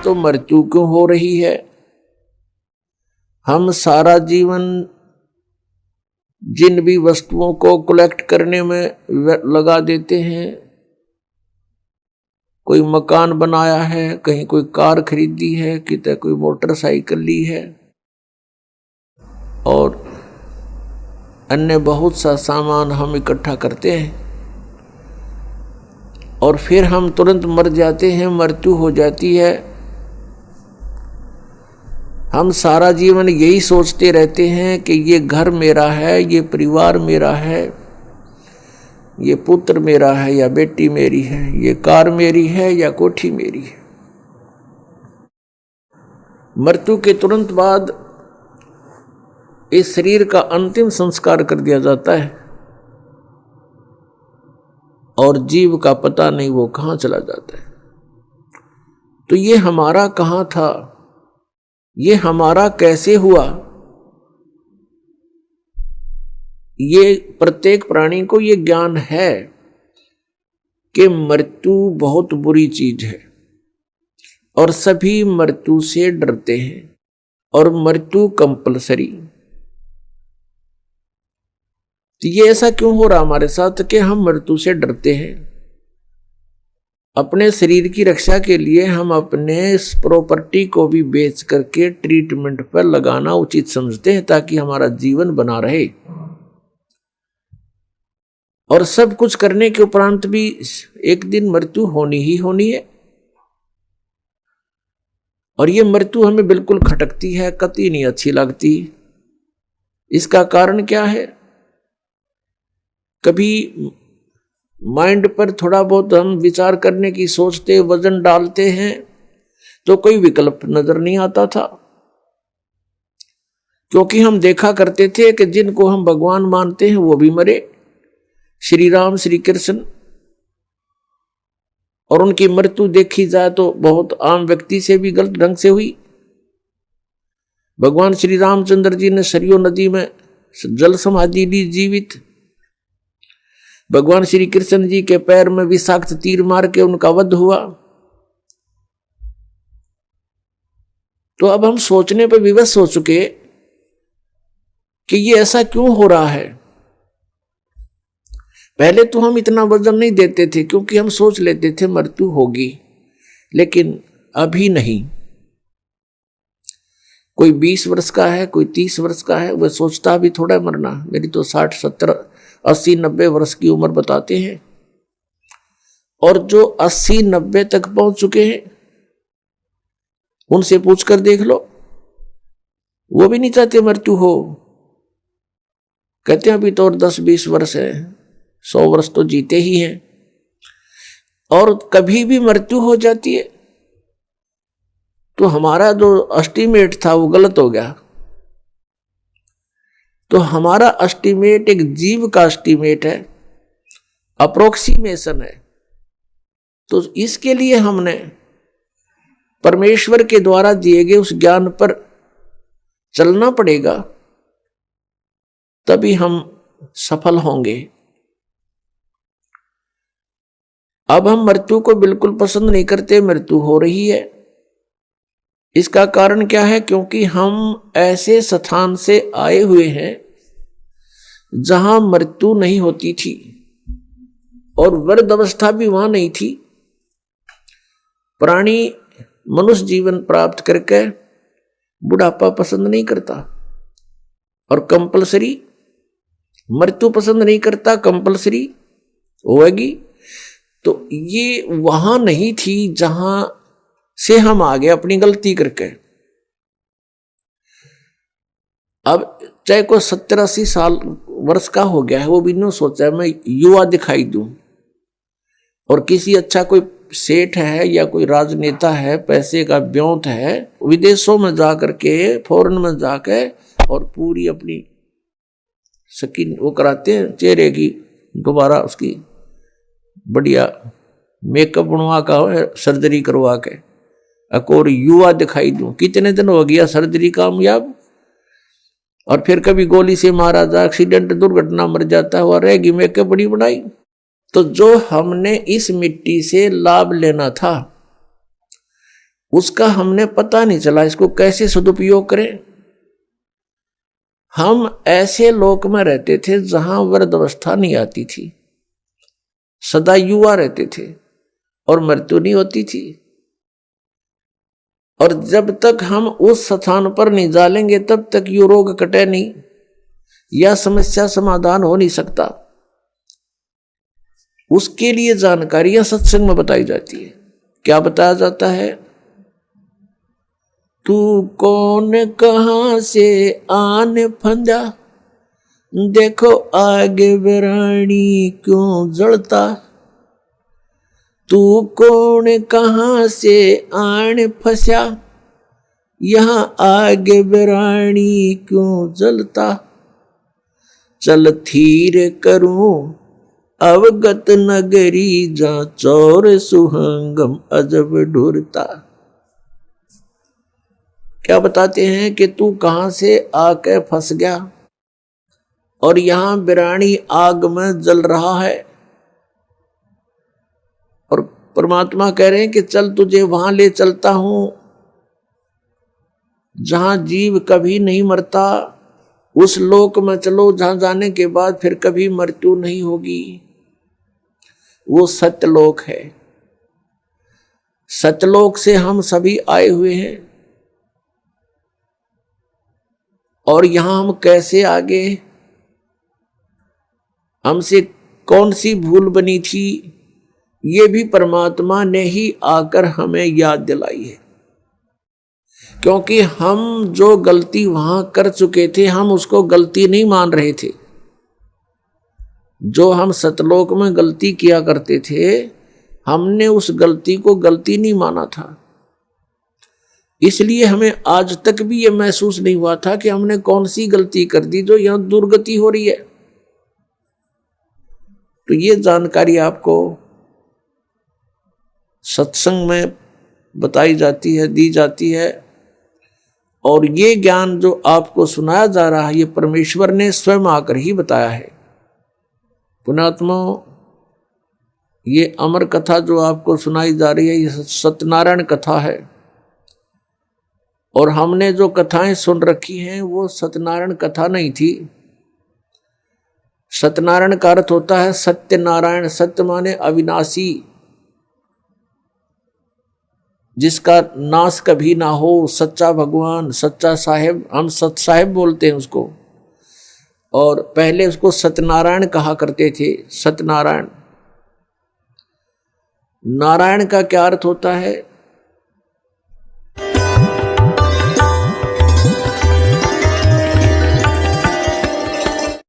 तो मृत्यु क्यों हो रही है। हम सारा जीवन जिन भी वस्तुओं को कलेक्ट करने में लगा देते हैं, कोई मकान बनाया है, कहीं कोई कार खरीदी है, कितने कोई मोटरसाइकिल ली है और अन्य बहुत सा सामान हम इकट्ठा करते हैं और फिर हम तुरंत मर जाते हैं, मृत्यु हो जाती है। हम सारा जीवन यही सोचते रहते हैं कि ये घर मेरा है, ये परिवार मेरा है, ये पुत्र मेरा है या बेटी मेरी है, ये कार मेरी है या कोठी मेरी है। मृत्यु के तुरंत बाद इस शरीर का अंतिम संस्कार कर दिया जाता है और जीव का पता नहीं वो कहाँ चला जाता है। तो ये हमारा कहाँ था, ये हमारा कैसे हुआ। ये प्रत्येक प्राणी को ये ज्ञान है कि मृत्यु बहुत बुरी चीज है और सभी मृत्यु से डरते हैं और मृत्यु कंपलसरी। तो ये ऐसा क्यों हो रहा हमारे साथ कि हम मृत्यु से डरते हैं। अपने शरीर की रक्षा के लिए हम अपने प्रॉपर्टी को भी बेच करके ट्रीटमेंट पर लगाना उचित समझते हैं ताकि हमारा जीवन बना रहे। और सब कुछ करने के उपरांत भी एक दिन मृत्यु होनी ही होनी है और ये मृत्यु हमें बिल्कुल खटकती है, कतई नहीं अच्छी लगती। इसका कारण क्या है। कभी माइंड पर थोड़ा बहुत हम विचार करने की सोचते, वजन डालते हैं तो कोई विकल्प नजर नहीं आता था, क्योंकि हम देखा करते थे कि जिनको हम भगवान मानते हैं वो भी मरे, श्री राम श्री कृष्ण, और उनकी मृत्यु देखी जाए तो बहुत आम व्यक्ति से भी गलत ढंग से हुई। भगवान श्री रामचंद्र जी ने सरयू नदी में जल समाधि ली जीवित। भगवान श्री कृष्ण जी के पैर में विषाक्त तीर मार के उनका वध हुआ। तो अब हम सोचने पर विवश हो चुके कि ये ऐसा क्यों हो रहा है। पहले तो हम इतना वजन नहीं देते थे क्योंकि हम सोच लेते थे मृत्यु होगी, लेकिन अभी नहीं। कोई 20 वर्ष का है, कोई 30 वर्ष का है, वह सोचता भी थोड़ा मरना। मेरी तो 60, 70, 80, 90 वर्ष की उम्र बताते हैं। और जो 80, 90 तक पहुंच चुके हैं उनसे पूछकर देख लो, वो भी नहीं चाहते मृत्यु हो। कहते हैं अभी तो और 10-20 वर्ष है, 100 वर्ष तो जीते ही हैं। और कभी भी मृत्यु हो जाती है तो हमारा जो एस्टीमेट था वो गलत हो गया। तो हमारा एस्टीमेट एक जीव का एस्टीमेट है, अप्रोक्सीमेशन है। तो इसके लिए हमने परमेश्वर के द्वारा दिए गए उस ज्ञान पर चलना पड़ेगा, तभी हम सफल होंगे। अब हम मृत्यु को बिल्कुल पसंद नहीं करते, मृत्यु हो रही है। इसका कारण क्या है। क्योंकि हम ऐसे स्थान से आए हुए हैं जहां मृत्यु नहीं होती थी और वृद्ध अवस्था भी वहां नहीं थी। प्राणी मनुष्य जीवन प्राप्त करके बुढ़ापा पसंद नहीं करता और कंपलसरी मृत्यु पसंद नहीं करता, कंपलसरी होगी। तो ये वहां नहीं थी जहां से हम आ गए अपनी गलती करके। अब चाहे कोई 70-80 साल वर्ष का हो गया है, वो भी नहीं सोचा है मैं युवा दिखाई दूं। और किसी अच्छा कोई सेठ है या कोई राजनेता है, पैसे का ब्योंत है, विदेशों में जाकर के, फॉरेन में जाकर और पूरी अपनी स्किन वो कराते हैं चेहरे की, दोबारा उसकी बढ़िया मेकअप बनवा का सर्जरी करवा के और युवा दिखाई दूं। कितने दिन हो गया सर्जरी कामयाब, और फिर कभी गोली से मारा जा, एक्सीडेंट दुर्घटना मर जाता हुआ रहेगी मेकअप बड़ी बनाई। तो जो हमने इस मिट्टी से लाभ लेना था उसका हमने पता नहीं चला, इसको कैसे सदुपयोग करें। हम ऐसे लोक में रहते थे जहां वृद्धावस्था नहीं आती थी, सदा युवा रहते थे और मृत्यु नहीं होती थी। और जब तक हम उस स्थान पर नहीं डालेंगे तब तक ये रोग कटे नहीं या समस्या समाधान हो नहीं सकता। उसके लिए जानकारियां सत्संग में बताई जाती है। क्या बताया जाता है? तू कौन कहां से आने फंदा, देखो आगे बिरानी क्यों जलता। तू कौन कहां से आने फंसा, यहां आगे बिरानी क्यों जलता। चल थीर करूं अवगत नगरी, जा चौर सुहंगम अजब ढूरता। क्या बताते हैं कि तू कहां से आके फंस गया और यहां बिरानी आग में जल रहा है। और परमात्मा कह रहे हैं कि चल तुझे वहां ले चलता हूं जहां जीव कभी नहीं मरता। उस लोक में चलो जहां जाने के बाद फिर कभी मृत्यु नहीं होगी। वो सत्यलोक है। सत्यलोक से हम सभी आए हुए हैं। और यहां हम कैसे आगे, हमसे कौन सी भूल बनी थी, ये भी परमात्मा ने ही आकर हमें याद दिलाई है। क्योंकि हम जो गलती वहां कर चुके थे हम उसको गलती नहीं मान रहे थे। जो हम सतलोक में गलती किया करते थे हमने उस गलती को गलती नहीं माना था। इसलिए हमें आज तक भी ये महसूस नहीं हुआ था कि हमने कौन सी गलती कर दी जो यहां दुर्गति हो रही है। तो ये जानकारी आपको सत्संग में बताई जाती है, दी जाती है। और ये ज्ञान जो आपको सुनाया जा रहा है ये परमेश्वर ने स्वयं आकर ही बताया है। पुण्यात्मा, ये अमर कथा जो आपको सुनाई जा रही है ये सत्यनारायण कथा है। और हमने जो कथाएं सुन रखी हैं वो सत्यनारायण कथा नहीं थी। सत्यनारायण का अर्थ होता है सत्यनारायण। सत्य माने अविनाशी, जिसका नाश कभी ना हो, सच्चा भगवान, सच्चा साहेब। हम सत साहेब बोलते हैं उसको। और पहले उसको सत्यनारायण कहा करते थे। सत्यनारायण। नारायण का क्या अर्थ होता है?